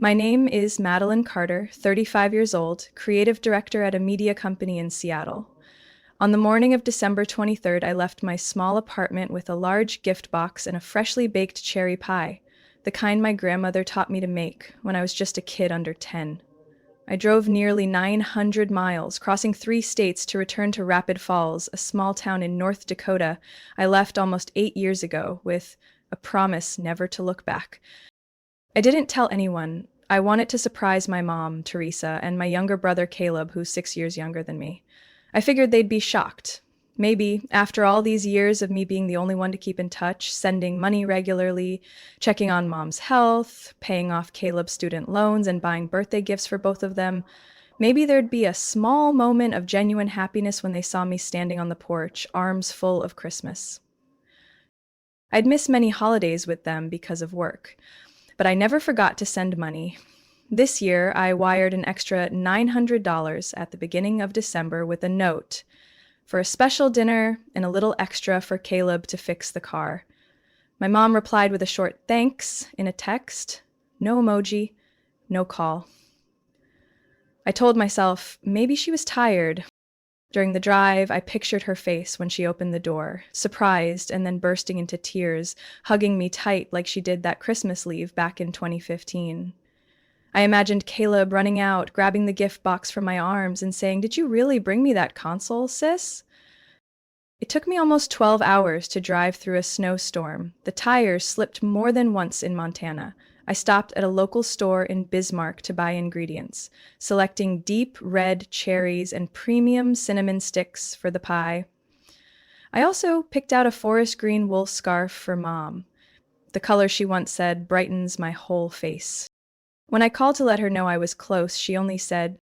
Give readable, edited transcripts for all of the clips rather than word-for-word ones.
My name is Madeline Carter, 35 years old, creative director at a media company in Seattle. On the morning of December 23rd, I left my small apartment with a large gift box and a freshly baked cherry pie, the kind my grandmother taught me to make when I was just a kid under 10. I drove nearly 900 miles, crossing 3 states to return to Rapid Falls, a small town in North Dakota I left almost 8 years ago with a promise never to look back. I didn't tell anyone. I wanted to surprise my mom, Teresa, and my younger brother, Caleb, who's 6 years younger than me. I figured they'd be shocked. Maybe, after all these years of me being the only one to keep in touch, sending money regularly, checking on mom's health, paying off Caleb's student loans, and buying birthday gifts for both of them, maybe there'd be a small moment of genuine happiness when they saw me standing on the porch, arms full of Christmas. I'd miss many holidays with them because of work, but I never forgot to send money. This year, I wired an extra $900 at the beginning of December with a note for a special dinner and a little extra for Caleb to fix the car. My mom replied with a short thanks in a text, no emoji, no call. I told myself maybe she was tired. During the drive, I pictured her face when she opened the door, surprised and then bursting into tears, hugging me tight like she did that Christmas leave back in 2015. I imagined Caleb running out, grabbing the gift box from my arms and saying, "Did you really bring me that console, sis?" It took me almost 12 hours to drive through a snowstorm. The tires slipped more than once in Montana. I stopped at a local store in Bismarck to buy ingredients, selecting deep red cherries and premium cinnamon sticks for the pie. I also picked out a forest green wool scarf for Mom. The color she once said brightens my whole face. When I called to let her know I was close, she only said,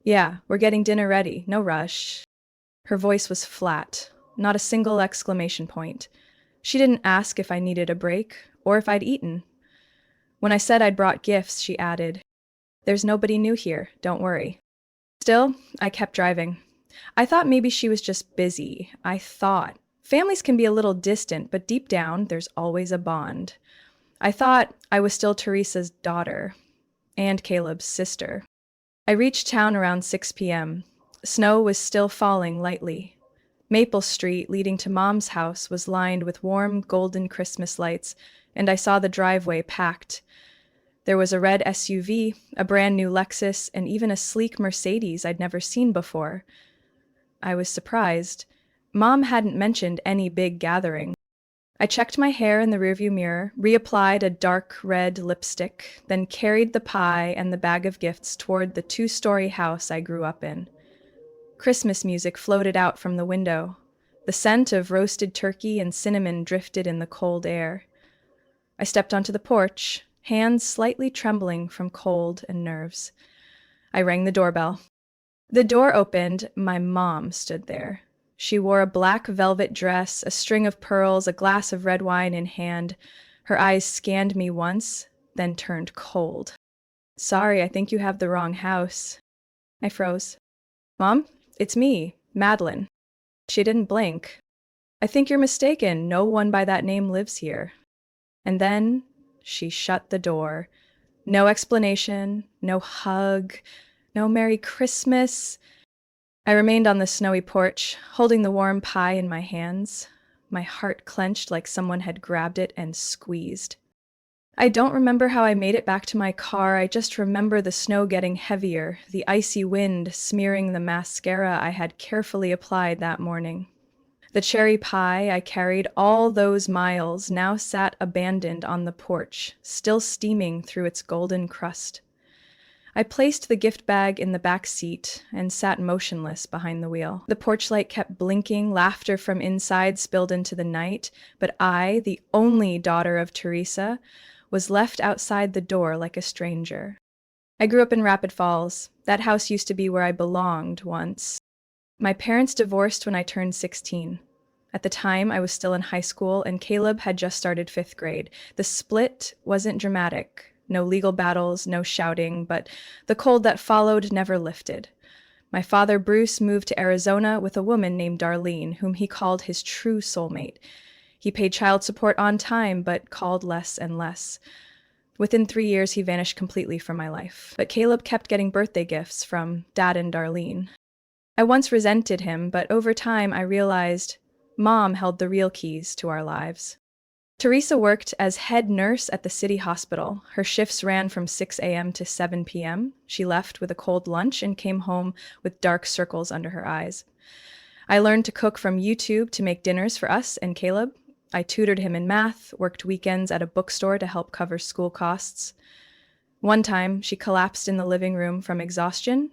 "Yeah, we're getting dinner ready, no rush." Her voice was flat, not a single exclamation point. She didn't ask if I needed a break or if I'd eaten. When I said I'd brought gifts, she added, "There's nobody new here, don't worry." Still, I kept driving. I thought maybe she was just busy. I thought. Families can be a little distant, but deep down, there's always a bond. I thought I was still Teresa's daughter and Caleb's sister. I reached town around 6 p.m. Snow was still falling lightly. Maple Street, leading to Mom's house, was lined with warm, golden Christmas lights, and I saw the driveway packed. There was a red SUV, a brand new Lexus, and even a sleek Mercedes I'd never seen before. I was surprised. Mom hadn't mentioned any big gathering. I checked my hair in the rearview mirror, reapplied a dark red lipstick, then carried the pie and the bag of gifts toward the 2-story house I grew up in. Christmas music floated out from the window. The scent of roasted turkey and cinnamon drifted in the cold air. I stepped onto the porch, hands slightly trembling from cold and nerves. I rang the doorbell. The door opened. My mom stood there. She wore a black velvet dress, a string of pearls, a glass of red wine in hand. Her eyes scanned me once, then turned cold. "Sorry, I think you have the wrong house." I froze. "Mom, it's me, Madeline." She didn't blink. "I think you're mistaken. No one by that name lives here." And then she shut the door. No explanation, no hug, no Merry Christmas. I remained on the snowy porch, holding the warm pie in my hands. My heart clenched like someone had grabbed it and squeezed. I don't remember how I made it back to my car. I just remember the snow getting heavier, the icy wind smearing the mascara I had carefully applied that morning. The cherry pie I carried all those miles now sat abandoned on the porch, still steaming through its golden crust. I placed the gift bag in the back seat and sat motionless behind the wheel. The porch light kept blinking, laughter from inside spilled into the night, but I, the only daughter of Teresa, was left outside the door like a stranger. I grew up in Rapid Falls. That house used to be where I belonged once. My parents divorced when I turned 16. At the time, I was still in high school, and Caleb had just started 5th grade. The split wasn't dramatic. No legal battles, no shouting, but the cold that followed never lifted. My father, Bruce, moved to Arizona with a woman named Darlene, whom he called his true soulmate. He paid child support on time, but called less and less. Within 3 years, he vanished completely from my life. But Caleb kept getting birthday gifts from Dad and Darlene. I once resented him, but over time I realized Mom held the real keys to our lives. Teresa worked as head nurse at the city hospital. Her shifts ran from 6 a.m. to 7 p.m. She left with a cold lunch and came home with dark circles under her eyes. I learned to cook from YouTube to make dinners for us and Caleb. I tutored him in math, worked weekends at a bookstore to help cover school costs. One time, she collapsed in the living room from exhaustion.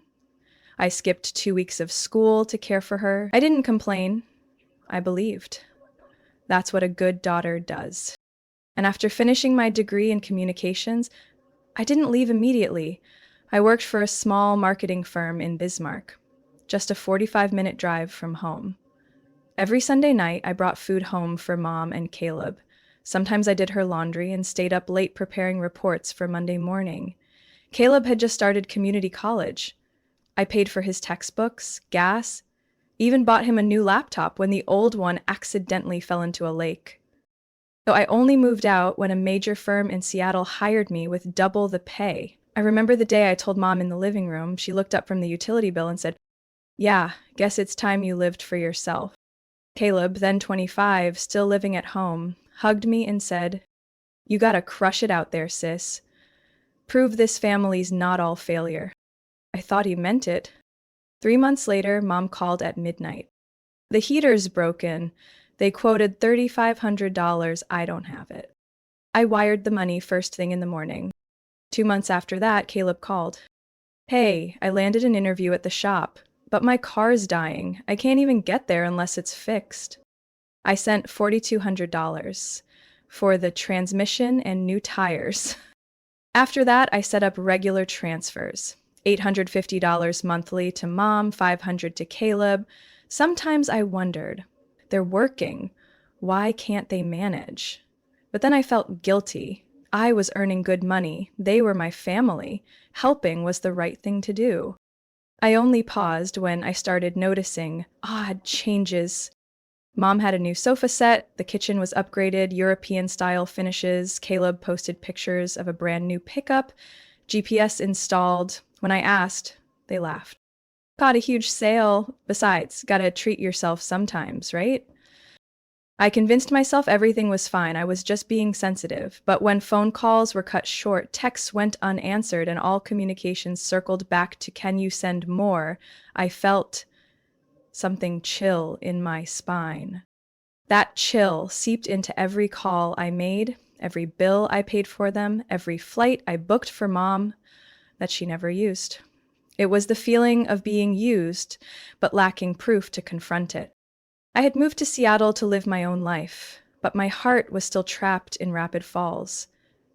I skipped 2 weeks of school to care for her. I didn't complain. I believed. That's what a good daughter does. And after finishing my degree in communications, I didn't leave immediately. I worked for a small marketing firm in Bismarck, just a 45-minute drive from home. Every Sunday night, I brought food home for Mom and Caleb. Sometimes I did her laundry and stayed up late preparing reports for Monday morning. Caleb had just started community college. I paid for his textbooks, gas, even bought him a new laptop when the old one accidentally fell into a lake. So I only moved out when a major firm in Seattle hired me with double the pay. I remember the day I told Mom in the living room. She looked up from the utility bill and said, "Yeah, guess it's time you lived for yourself." Caleb, then 25, still living at home, hugged me and said, "You gotta crush it out there, sis. Prove this family's not all failure." I thought he meant it. 3 months later, Mom called at midnight. "The heater's broken. They quoted $3,500. I don't have it." I wired the money first thing in the morning. 2 months after that, Caleb called. "Hey, I landed an interview at the shop, but my car's dying. I can't even get there unless it's fixed." I sent $4,200 for the transmission and new tires. After that, I set up regular transfers. $850 monthly to Mom, $500 to Caleb. Sometimes I wondered, they're working. Why can't they manage? But then I felt guilty. I was earning good money. They were my family. Helping was the right thing to do. I only paused when I started noticing odd changes. Mom had a new sofa set, the kitchen was upgraded, European-style finishes, Caleb posted pictures of a brand new pickup, GPS installed. When I asked, they laughed. "Got a huge sale. Besides, gotta treat yourself sometimes, right?" I convinced myself everything was fine. I was just being sensitive. But when phone calls were cut short, texts went unanswered, and all communications circled back to "can you send more?" I felt something chill in my spine. That chill seeped into every call I made, every bill I paid for them, every flight I booked for Mom that she never used. It was the feeling of being used, but lacking proof to confront it. I had moved to Seattle to live my own life, but my heart was still trapped in Rapid Falls,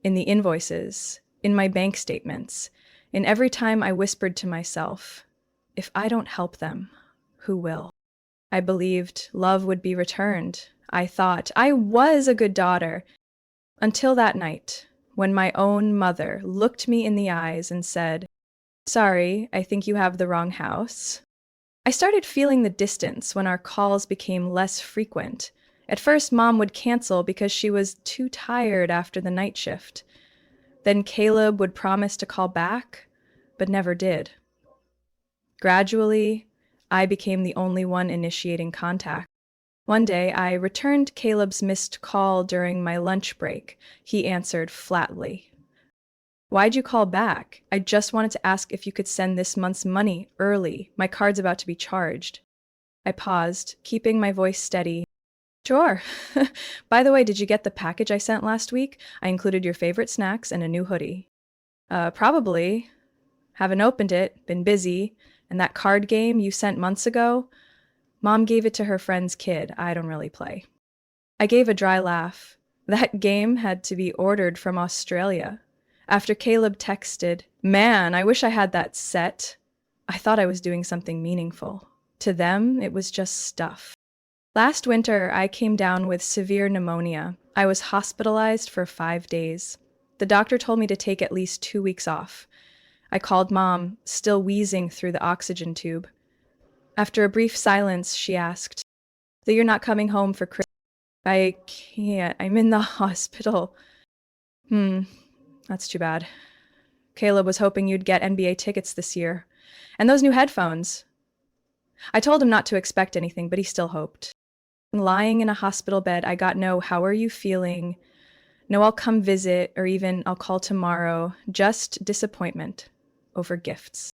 in the invoices, in my bank statements, in every time I whispered to myself, if I don't help them, who will? I believed love would be returned. I thought I was a good daughter. Until that night, when my own mother looked me in the eyes and said, "Sorry, I think you have the wrong house." I started feeling the distance when our calls became less frequent. At first, Mom would cancel because she was too tired after the night shift. Then Caleb would promise to call back, but never did. Gradually, I became the only one initiating contact. One day, I returned Caleb's missed call during my lunch break. He answered flatly. "Why'd you call back? I just wanted to ask if you could send this month's money early. My card's about to be charged." I paused, keeping my voice steady. "Sure. By the way, did you get the package I sent last week? I included your favorite snacks and a new hoodie." Probably. Haven't opened it, been busy. And that card game you sent months ago? Mom gave it to her friend's kid. I don't really play." I gave a dry laugh. That game had to be ordered from Australia. After Caleb texted, "Man, I wish I had that set," I thought I was doing something meaningful. To them, it was just stuff. Last winter, I came down with severe pneumonia. I was hospitalized for 5 days. The doctor told me to take at least 2 weeks off. I called Mom, still wheezing through the oxygen tube. After a brief silence, she asked, "So you're not coming home for Christmas?" "I can't. I'm in the hospital." That's too bad. Caleb was hoping you'd get NBA tickets this year. And those new headphones. I told him not to expect anything, but he still hoped. Lying in a hospital bed, I got no "how are you feeling?" No "I'll come visit," or even "I'll call tomorrow." Just disappointment over gifts.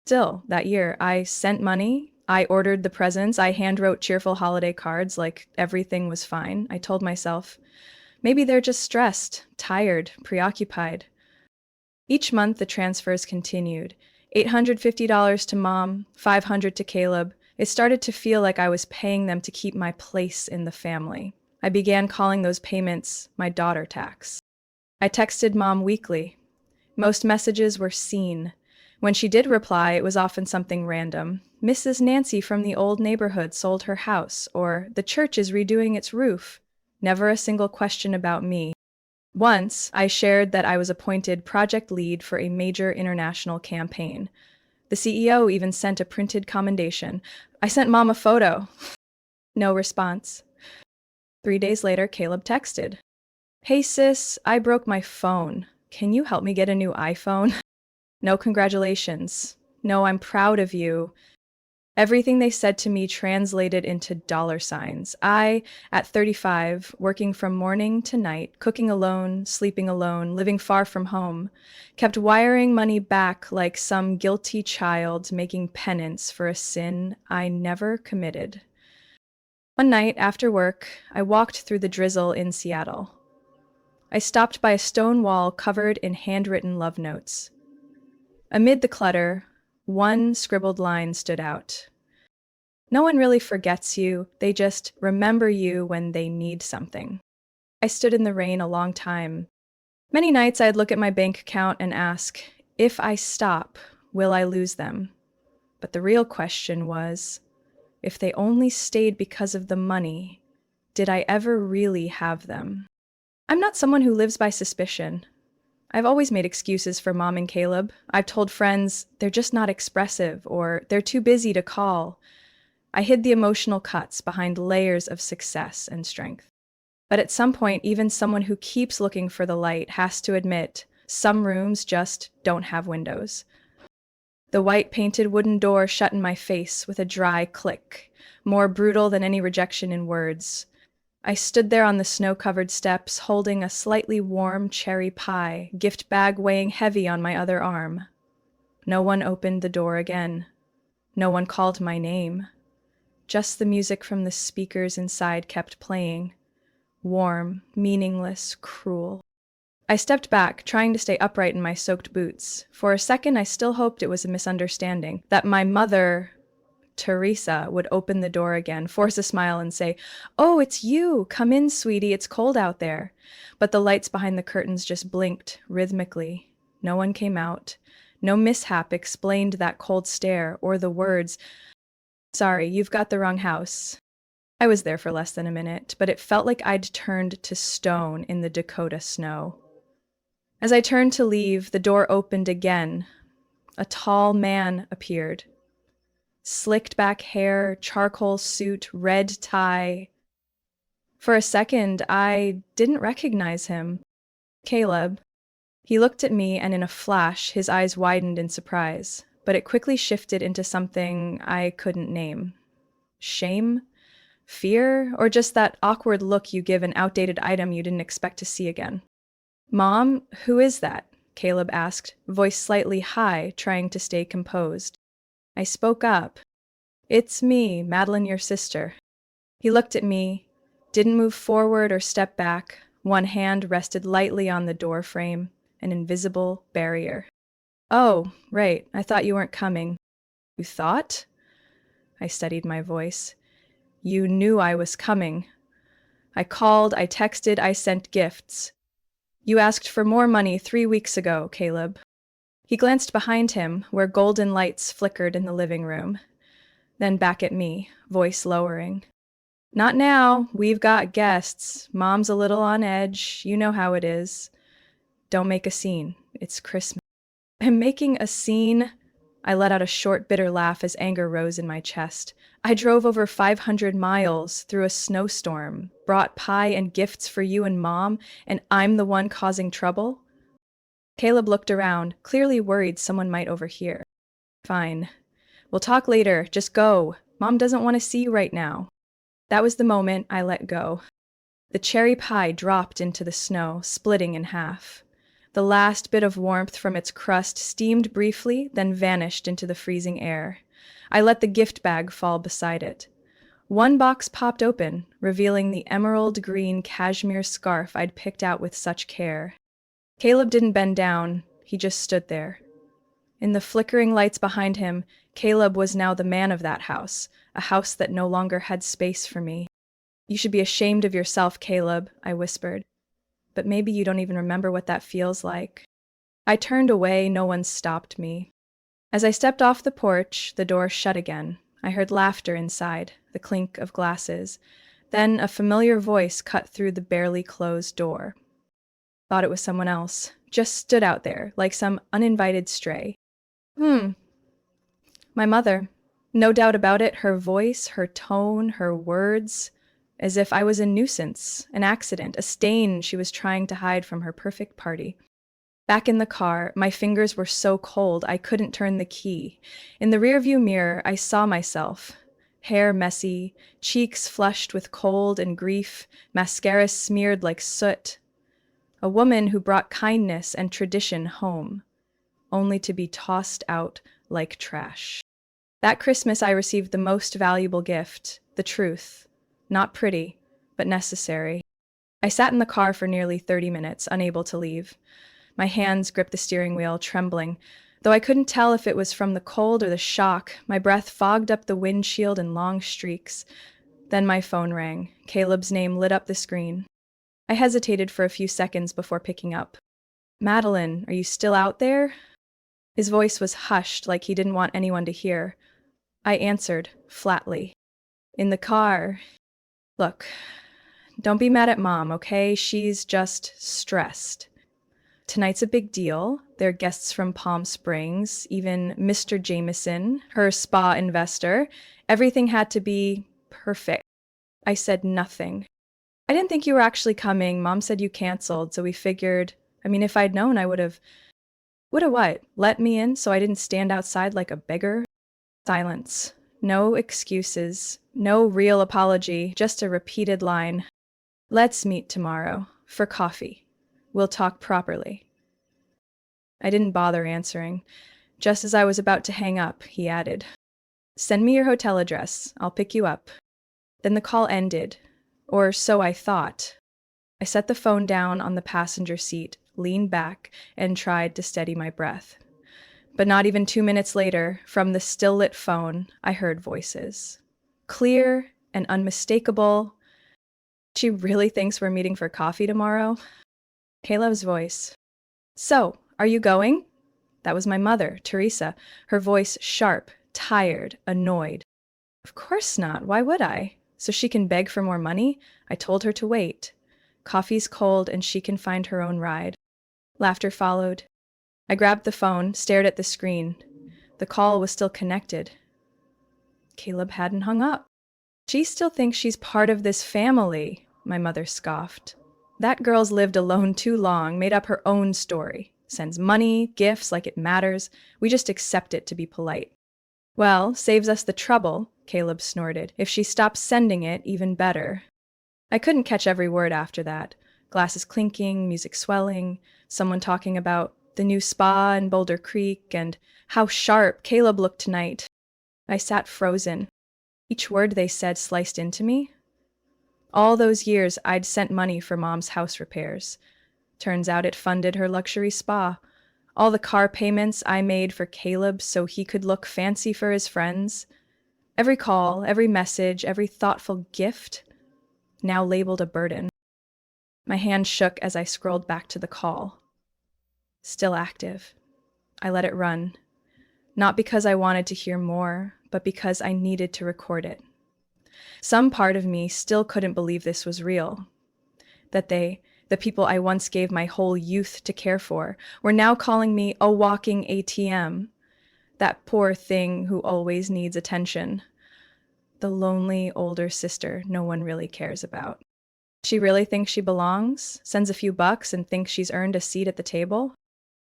Still, that year, I sent money. I ordered the presents. I handwrote cheerful holiday cards like everything was fine. I told myself, maybe they're just stressed, tired, preoccupied. Each month, the transfers continued. $850 to Mom, $500 to Caleb. It started to feel like I was paying them to keep my place in the family. I began calling those payments my daughter tax. I texted Mom weekly. Most messages were seen. When she did reply, it was often something random. Mrs. Nancy from the old neighborhood sold her house, or the church is redoing its roof. Never a single question about me. Once, I shared that I was appointed project lead for a major international campaign. The CEO even sent a printed commendation. I sent Mom a photo. No response. 3 days later, Caleb texted. "Hey sis, I broke my phone. Can you help me get a new iPhone?" No congratulations. No, I'm proud of you. Everything they said to me translated into dollar signs. I, at 35, working from morning to night, cooking alone, sleeping alone, living far from home, kept wiring money back like some guilty child making penance for a sin I never committed. One night after work, I walked through the drizzle in Seattle. I stopped by a stone wall covered in handwritten love notes. Amid the clutter, one scribbled line stood out. "No one really forgets you, they just remember you when they need something." I stood in the rain a long time. Many nights I'd look at my bank account and ask, if I stop, will I lose them? But the real question was, if they only stayed because of the money, did I ever really have them? I'm not someone who lives by suspicion. I've always made excuses for Mom and Caleb. I've told friends they're just not expressive or they're too busy to call. I hid the emotional cuts behind layers of success and strength. But at some point, even someone who keeps looking for the light has to admit some rooms just don't have windows. The white painted wooden door shut in my face with a dry click, more brutal than any rejection in words. I stood there on the snow-covered steps, holding a slightly warm cherry pie, gift bag weighing heavy on my other arm. No one opened the door again. No one called my name. Just the music from the speakers inside kept playing. Warm, meaningless, cruel. I stepped back, trying to stay upright in my soaked boots. For a second, I still hoped it was a misunderstanding, that my mother, Teresa, would open the door again, force a smile and say, "Oh, it's you! Come in, sweetie, it's cold out there." But the lights behind the curtains just blinked rhythmically. No one came out. No mishap explained that cold stare or the words, "Sorry, you've got the wrong house." I was there for less than a minute, but it felt like I'd turned to stone in the Dakota snow. As I turned to leave, the door opened again. A tall man appeared. Slicked back hair, charcoal suit, red tie. For a second, I didn't recognize him. Caleb. He looked at me, and in a flash, his eyes widened in surprise, but it quickly shifted into something I couldn't name. Shame? Fear? Or just that awkward look you give an outdated item you didn't expect to see again? "Mom, who is that?" Caleb asked, voice slightly high, trying to stay composed. I spoke up. "It's me, Madeline, your sister." He looked at me, didn't move forward or step back. One hand rested lightly on the door frame, an invisible barrier. "Oh, right, I thought you weren't coming." "You thought?" I steadied my voice. "You knew I was coming. I called, I texted, I sent gifts. You asked for more money 3 weeks ago, Caleb." He glanced behind him, where golden lights flickered in the living room. Then back at me, voice lowering. "Not now, we've got guests. Mom's a little on edge, you know how it is. Don't make a scene, it's Christmas." "I'm making a scene?" I let out a short, bitter laugh as anger rose in my chest. "I drove over 500 miles through a snowstorm, brought pie and gifts for you and Mom, and I'm the one causing trouble?" Caleb looked around, clearly worried someone might overhear. Fine. We'll talk later. Just go. Mom doesn't want to see you right now. That was the moment I let go. The cherry pie dropped into the snow, splitting in half. The last bit of warmth from its crust steamed briefly, then vanished into the freezing air. I let the gift bag fall beside it. One box popped open, revealing the emerald green cashmere scarf I'd picked out with such care. Caleb didn't bend down, he just stood there. In the flickering lights behind him, Caleb was now the man of that house, a house that no longer had space for me. You should be ashamed of yourself, Caleb, I whispered. But maybe you don't even remember what that feels like. I turned away, no one stopped me. As I stepped off the porch, the door shut again. I heard laughter inside, the clink of glasses. Then a familiar voice cut through the barely closed door. Thought it was someone else. Just stood out there, like some uninvited stray. My mother. No doubt about it, her voice, her tone, her words, as if I was a nuisance, an accident, a stain she was trying to hide from her perfect party. Back in the car, my fingers were so cold I couldn't turn the key. In the rearview mirror, I saw myself. Hair messy, cheeks flushed with cold and grief, mascara smeared like soot. A woman who brought kindness and tradition home, only to be tossed out like trash. That Christmas I received the most valuable gift, the truth. Not pretty, but necessary. I sat in the car for nearly 30 minutes, unable to leave. My hands gripped the steering wheel, trembling. Though I couldn't tell if it was from the cold or the shock, my breath fogged up the windshield in long streaks. Then my phone rang. Caleb's name lit up the screen. I hesitated for a few seconds before picking up. Madeline, are you still out there? His voice was hushed, like he didn't want anyone to hear. I answered, flatly. In the car. Look, don't be mad at Mom, okay? She's just stressed. Tonight's a big deal. There are guests from Palm Springs, even Mr. Jameson, her spa investor. Everything had to be perfect. I said nothing. I didn't think you were actually coming. Mom said you canceled, so we figured, if I'd known, I would've what? Let me in so I didn't stand outside like a beggar? Silence. No excuses. No real apology, just a repeated line. Let's meet tomorrow. For coffee. We'll talk properly. I didn't bother answering. Just as I was about to hang up, he added, Send me your hotel address. I'll pick you up. Then the call ended. Or so I thought. I set the phone down on the passenger seat, leaned back, and tried to steady my breath. But not even 2 minutes later, from the still-lit phone, I heard voices. Clear and unmistakable. She really thinks we're meeting for coffee tomorrow? Caleb's voice. So, are you going? That was my mother, Teresa, her voice sharp, tired, annoyed. Of course not. Why would I? So she can beg for more money? I told her to wait. Coffee's cold and she can find her own ride. Laughter followed. I grabbed the phone, stared at the screen. The call was still connected. Caleb hadn't hung up. She still thinks she's part of this family, my mother scoffed. That girl's lived alone too long, made up her own story. Sends money, gifts like it matters. We just accept it to be polite. Well, saves us the trouble, Caleb snorted. If she stops sending it, even better. I couldn't catch every word after that. Glasses clinking, music swelling, someone talking about the new spa in Boulder Creek, and how sharp Caleb looked tonight. I sat frozen. Each word they said sliced into me. All those years I'd sent money for Mom's house repairs. Turns out it funded her luxury spa. All the car payments I made for Caleb so he could look fancy for his friends. Every call, every message, every thoughtful gift, now labeled a burden. My hand shook as I scrolled back to the call. Still active. I let it run. Not because I wanted to hear more, but because I needed to record it. Some part of me still couldn't believe this was real. That they, the people I once gave my whole youth to care for, were now calling me a walking ATM. That poor thing who always needs attention. The lonely older sister no one really cares about. She really thinks she belongs, sends a few bucks and thinks she's earned a seat at the table?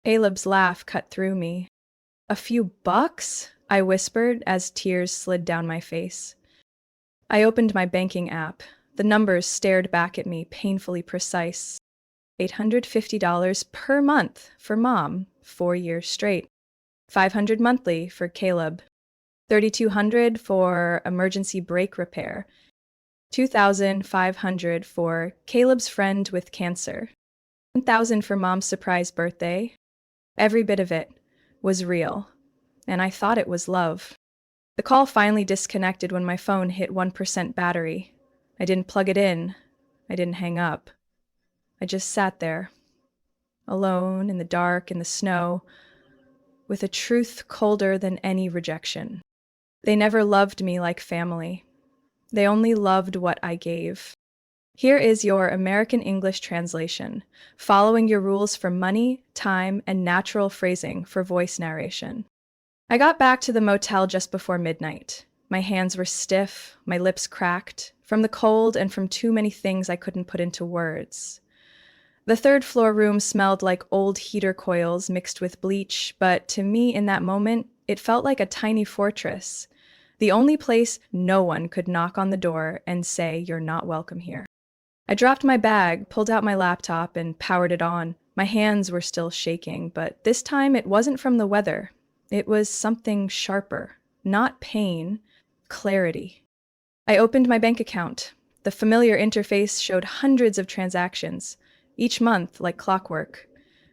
Caleb's laugh cut through me. "A few bucks?" I whispered as tears slid down my face. I opened my banking app. The numbers stared back at me, painfully precise. $850 per month for Mom, 4 years straight. $500 monthly for Caleb. $3,200 for emergency brake repair. $2,500 for Caleb's friend with cancer. $1,000 for Mom's surprise birthday. Every bit of it was real, and I thought it was love. The call finally disconnected when my phone hit 1% battery. I didn't plug it in. I didn't hang up. I just sat there, alone in the dark, in the snow, with a truth colder than any rejection. They never loved me like family. They only loved what I gave. Here is your American English translation, following your rules for money, time, and natural phrasing for voice narration. I got back to the motel just before midnight. My hands were stiff, my lips cracked, from the cold and from too many things I couldn't put into words. The third-floor room smelled like old heater coils mixed with bleach, but to me in that moment, it felt like a tiny fortress. The only place no one could knock on the door and say, "You're not welcome here." I dropped my bag, pulled out my laptop, and powered it on. My hands were still shaking, but this time it wasn't from the weather. It was something sharper. Not pain, clarity. I opened my bank account. The familiar interface showed hundreds of transactions, each month like clockwork.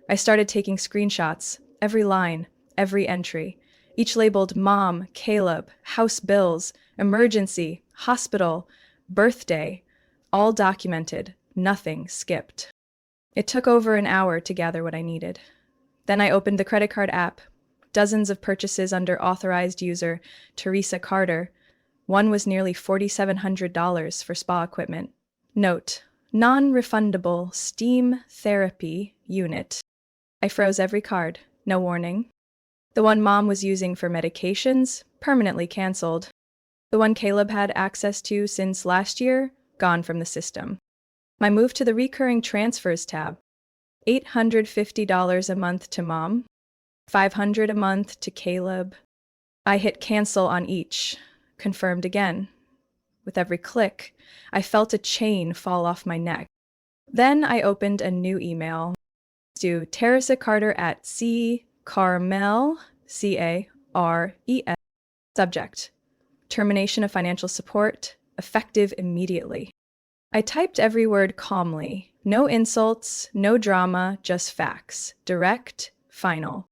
I started taking screenshots, every line, every entry, each labeled Mom, Caleb, house bills, emergency, hospital, birthday, all documented, nothing skipped. It took over an hour to gather what I needed. Then I opened the credit card app. Dozens of purchases under authorized user Teresa Carter. One was nearly $4,700 for spa equipment. Note: non-refundable steam therapy unit. I froze every card, no warning. The one Mom was using for medications, permanently canceled. The one Caleb had access to since last year, gone from the system. My move to the recurring transfers tab. $850 a month to Mom, $500 a month to Caleb. I hit cancel on each, confirmed again. With every click, I felt a chain fall off my neck. Then I opened a new email to Teresa Carter at Carmel, Cares. Subject: termination of financial support, effective immediately. I typed every word calmly. No insults, no drama, just facts. Direct, final.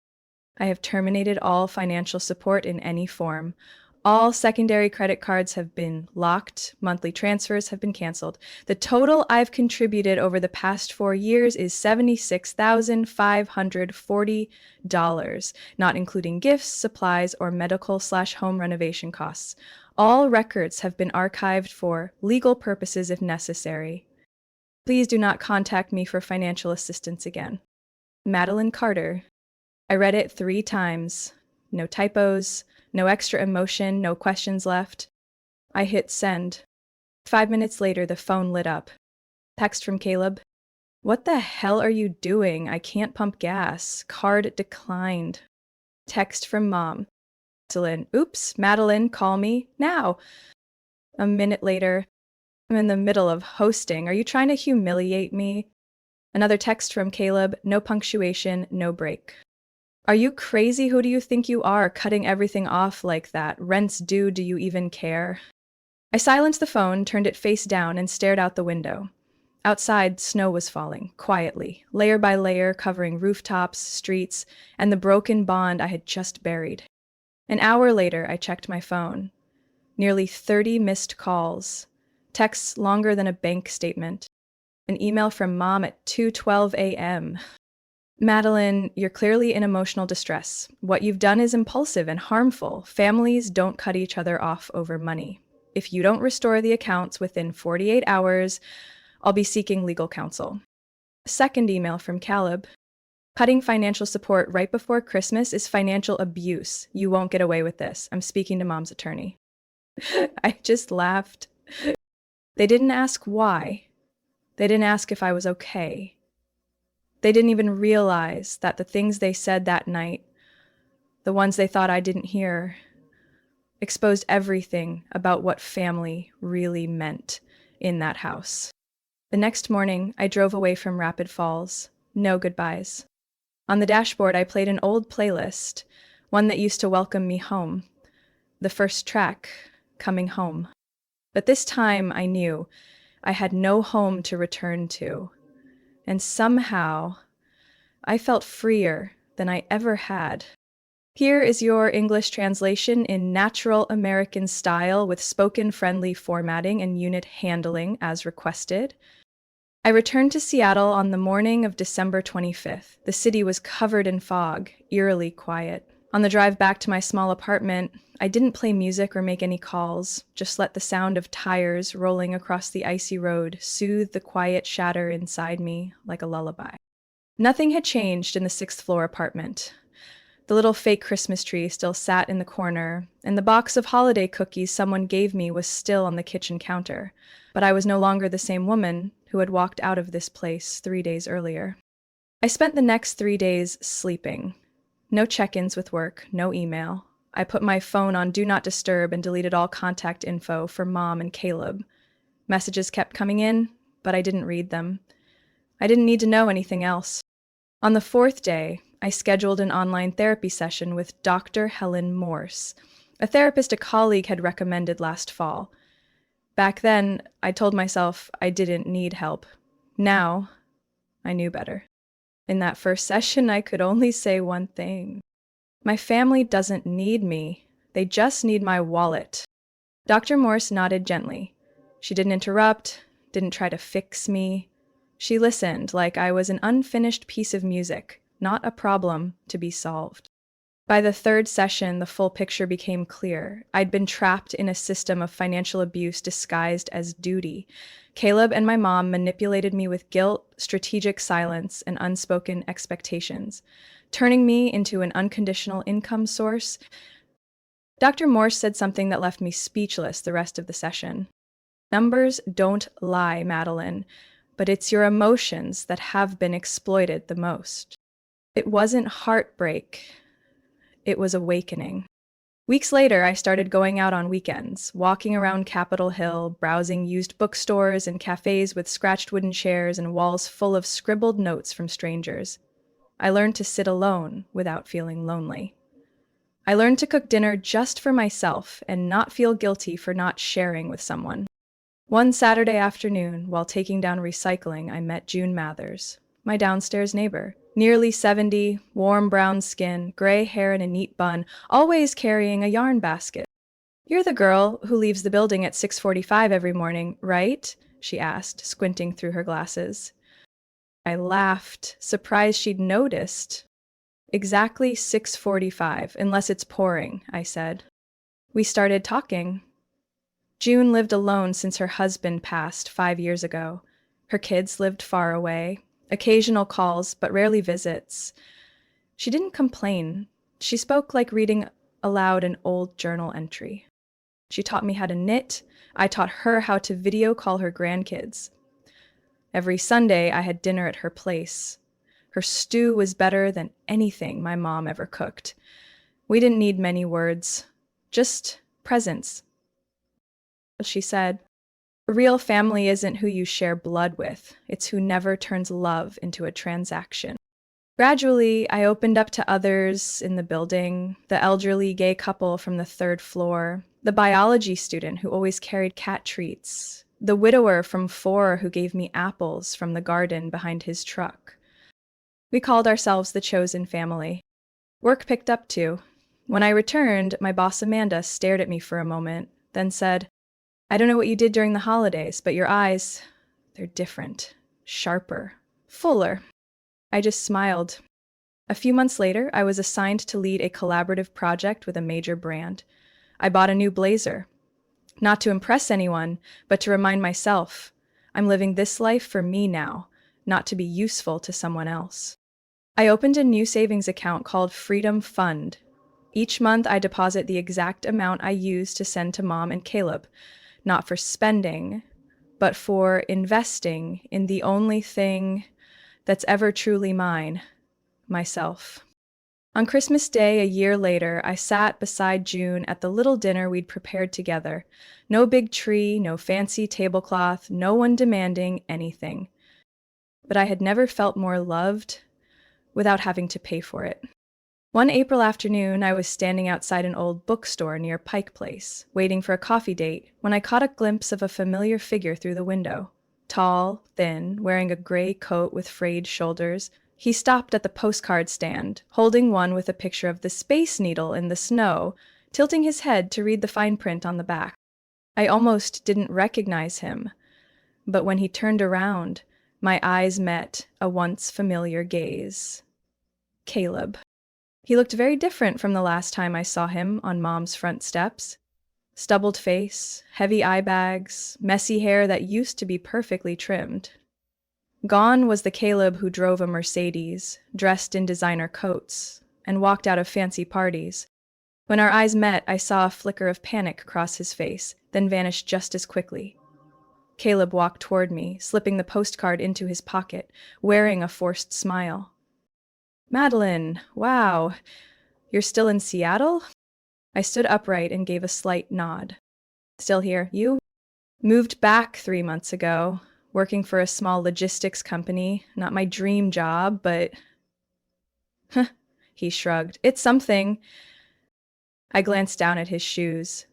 I have terminated all financial support in any form. All secondary credit cards have been locked. Monthly transfers have been canceled. The total I've contributed over the past 4 years is $76,540, not including gifts, supplies, or medical/home renovation costs. All records have been archived for legal purposes if necessary. Please do not contact me for financial assistance again. Madeline Carter. I read it 3 times. No typos, no extra emotion, no questions left. I hit send. 5 minutes later, the phone lit up. Text from Caleb. "What the hell are you doing? I can't pump gas. Card declined." Text from Mom. Madeline. "Oops, Madeline, call me now." A minute later, "I'm in the middle of hosting. Are you trying to humiliate me?" Another text from Caleb. No punctuation, no break. "Are you crazy? Who do you think you are, cutting everything off like that? Rent's due, do you even care?" I silenced the phone, turned it face down, and stared out the window. Outside, snow was falling, quietly, layer by layer, covering rooftops, streets, and the broken bond I had just buried. An hour later, I checked my phone. Nearly 30 missed calls. Texts longer than a bank statement. An email from Mom at 2:12 a.m. "Madeline, you're clearly in emotional distress. What you've done is impulsive and harmful. Families don't cut each other off over money. If you don't restore the accounts within 48 hours, I'll be seeking legal counsel." A second email from Caleb. "Cutting financial support right before Christmas is financial abuse. You won't get away with this. I'm speaking to Mom's attorney." I just laughed. They didn't ask why. They didn't ask if I was okay. They didn't even realize that the things they said that night, the ones they thought I didn't hear, exposed everything about what family really meant in that house. The next morning, I drove away from Rapid Falls. No goodbyes. On the dashboard, I played an old playlist, one that used to welcome me home. The first track, Coming Home. But this time I knew I had no home to return to. And somehow, I felt freer than I ever had. Here is your English translation in natural American style with spoken-friendly formatting and unit handling as requested. I returned to Seattle on the morning of December 25th. The city was covered in fog, eerily quiet. On the drive back to my small apartment, I didn't play music or make any calls, just let the sound of tires rolling across the icy road soothe the quiet shatter inside me like a lullaby. Nothing had changed in the sixth-floor apartment. The little fake Christmas tree still sat in the corner, and the box of holiday cookies someone gave me was still on the kitchen counter. But I was no longer the same woman who had walked out of this place 3 days earlier. I spent the next 3 days sleeping. No check-ins with work, no email. I put my phone on Do Not Disturb and deleted all contact info for Mom and Caleb. Messages kept coming in, but I didn't read them. I didn't need to know anything else. On the fourth day, I scheduled an online therapy session with Dr. Helen Morse, a therapist a colleague had recommended last fall. Back then, I told myself I didn't need help. Now, I knew better. In that first session, I could only say one thing. My family doesn't need me. They just need my wallet. Dr. Morse nodded gently. She didn't interrupt, didn't try to fix me. She listened like I was an unfinished piece of music, not a problem to be solved. By the third session, the full picture became clear. I'd been trapped in a system of financial abuse disguised as duty. Caleb and my mom manipulated me with guilt, strategic silence, and unspoken expectations, turning me into an unconditional income source. Dr. Morse said something that left me speechless the rest of the session. Numbers don't lie, Madeline, but it's your emotions that have been exploited the most. It wasn't heartbreak. It was awakening. Weeks later, I started going out on weekends, walking around Capitol Hill, browsing used bookstores and cafes with scratched wooden chairs and walls full of scribbled notes from strangers. I learned to sit alone without feeling lonely. I learned to cook dinner just for myself and not feel guilty for not sharing with someone. One Saturday afternoon, while taking down recycling, I met June Mathers, my downstairs neighbor. Nearly 70, warm brown skin, gray hair in a neat bun, always carrying a yarn basket. "You're the girl who leaves the building at 6:45 every morning, right?" she asked, squinting through her glasses. I laughed, surprised she'd noticed. "Exactly 6:45, unless it's pouring," I said. We started talking. June lived alone since her husband passed 5 years ago. Her kids lived far away. Occasional calls, but rarely visits. She didn't complain. She spoke like reading aloud an old journal entry. She taught me how to knit. I taught her how to video call her grandkids. Every Sunday, I had dinner at her place. Her stew was better than anything my mom ever cooked. We didn't need many words, just presence. She said, "Real family isn't who you share blood with. It's who never turns love into a transaction." Gradually, I opened up to others in the building, the elderly gay couple from the third floor, the biology student who always carried cat treats, the widower from 4 who gave me apples from the garden behind his truck. We called ourselves the chosen family. Work picked up too. When I returned, my boss Amanda stared at me for a moment, then said, "I don't know what you did during the holidays, but your eyes, they're different, sharper, fuller." I just smiled. A few months later, I was assigned to lead a collaborative project with a major brand. I bought a new blazer. Not to impress anyone, but to remind myself, I'm living this life for me now, not to be useful to someone else. I opened a new savings account called Freedom Fund. Each month, I deposit the exact amount I use to send to Mom and Caleb, not for spending, but for investing in the only thing that's ever truly mine, myself. On Christmas Day, a year later, I sat beside June at the little dinner we'd prepared together. No big tree, no fancy tablecloth, no one demanding anything. But I had never felt more loved without having to pay for it. One April afternoon, I was standing outside an old bookstore near Pike Place, waiting for a coffee date, when I caught a glimpse of a familiar figure through the window. Tall, thin, wearing a gray coat with frayed shoulders, he stopped at the postcard stand, holding one with a picture of the Space Needle in the snow, tilting his head to read the fine print on the back. I almost didn't recognize him, but when he turned around, my eyes met a once familiar gaze. Caleb. He looked very different from the last time I saw him on Mom's front steps. Stubbled face, heavy eye bags, messy hair that used to be perfectly trimmed. Gone was the Caleb who drove a Mercedes, dressed in designer coats, and walked out of fancy parties. When our eyes met, I saw a flicker of panic cross his face, then vanish just as quickly. Caleb walked toward me, slipping the postcard into his pocket, wearing a forced smile. Madeline, wow, you're still in Seattle? I stood upright and gave a slight nod. Still here, you? Moved back 3 months ago, working for a small logistics company. Not my dream job, but... He shrugged. It's something. I glanced down at his shoes.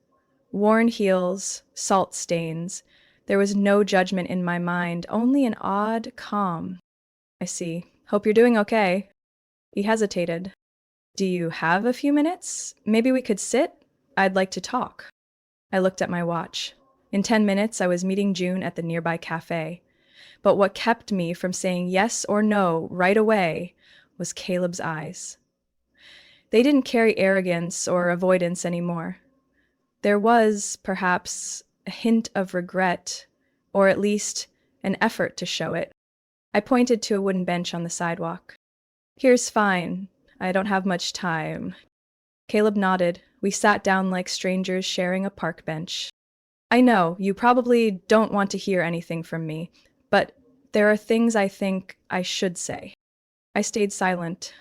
Worn heels, salt stains. There was no judgment in my mind, only an odd calm. I see. Hope you're doing okay. He hesitated. Do you have a few minutes? Maybe we could sit? I'd like to talk. I looked at my watch. In 10 minutes, I was meeting June at the nearby cafe. But what kept me from saying yes or no right away was Caleb's eyes. They didn't carry arrogance or avoidance anymore. There was, perhaps, a hint of regret, or at least an effort to show it. I pointed to a wooden bench on the sidewalk. Here's fine. I don't have much time. Caleb nodded. We sat down like strangers sharing a park bench. I know, you probably don't want to hear anything from me, but there are things I think I should say. I stayed silent.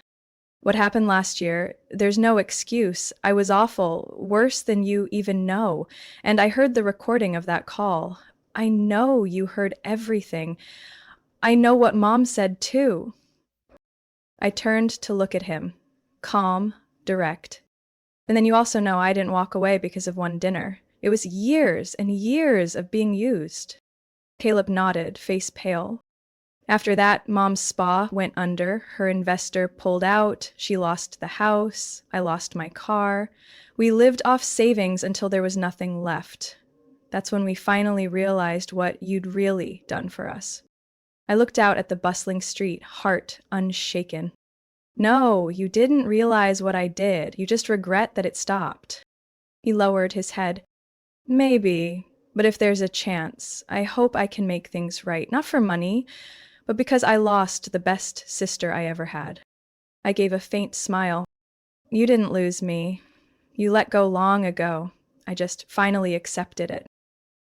What happened last year, there's no excuse. I was awful, worse than you even know, and I heard the recording of that call. I know you heard everything. I know what Mom said too. I turned to look at him, calm, direct. And then you also know I didn't walk away because of one dinner. It was years and years of being used. Caleb nodded, face pale. After that, Mom's spa went under, her investor pulled out, she lost the house, I lost my car. We lived off savings until there was nothing left. That's when we finally realized what you'd really done for us. I looked out at the bustling street, heart unshaken. No, you didn't realize what I did. You just regret that it stopped. He lowered his head. Maybe, but if there's a chance, I hope I can make things right. Not for money, but because I lost the best sister I ever had. I gave a faint smile. You didn't lose me. You let go long ago. I just finally accepted it.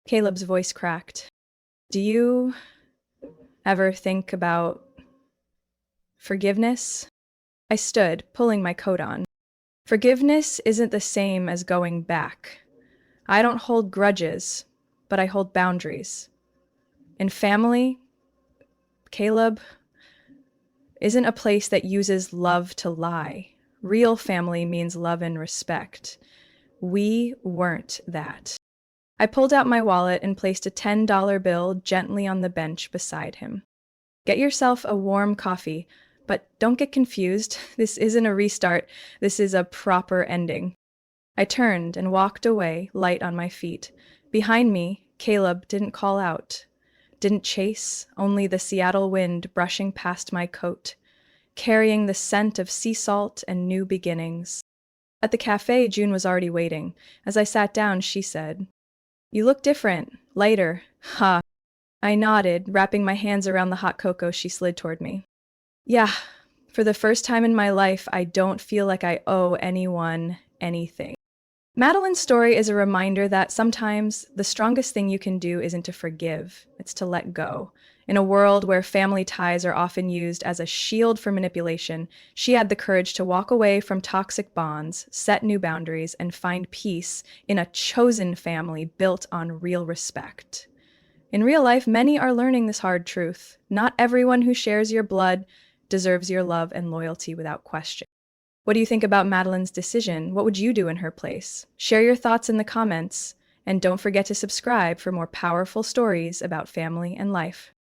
Caleb's voice cracked. Do you ever think about forgiveness? I stood, pulling my coat on. Forgiveness isn't the same as going back. I don't hold grudges, but I hold boundaries. In family, Caleb isn't a place that uses love to lie. Real family means love and respect. We weren't that. I pulled out my wallet and placed a $10 bill gently on the bench beside him. Get yourself a warm coffee, but don't get confused. This isn't a restart. This is a proper ending. I turned and walked away, light on my feet. Behind me, Caleb didn't call out, didn't chase, only the Seattle wind brushing past my coat, carrying the scent of sea salt and new beginnings. At the cafe, June was already waiting. As I sat down, she said, "You look different, lighter." Ha! I nodded, wrapping my hands around the hot cocoa she slid toward me. Yeah, for the first time in my life, I don't feel like I owe anyone anything. Madeline's story is a reminder that sometimes the strongest thing you can do isn't to forgive, it's to let go. In a world where family ties are often used as a shield for manipulation, she had the courage to walk away from toxic bonds, set new boundaries, and find peace in a chosen family built on real respect. In real life, many are learning this hard truth. Not everyone who shares your blood deserves your love and loyalty without question. What do you think about Madeline's decision? What would you do in her place? Share your thoughts in the comments, and don't forget to subscribe for more powerful stories about family and life.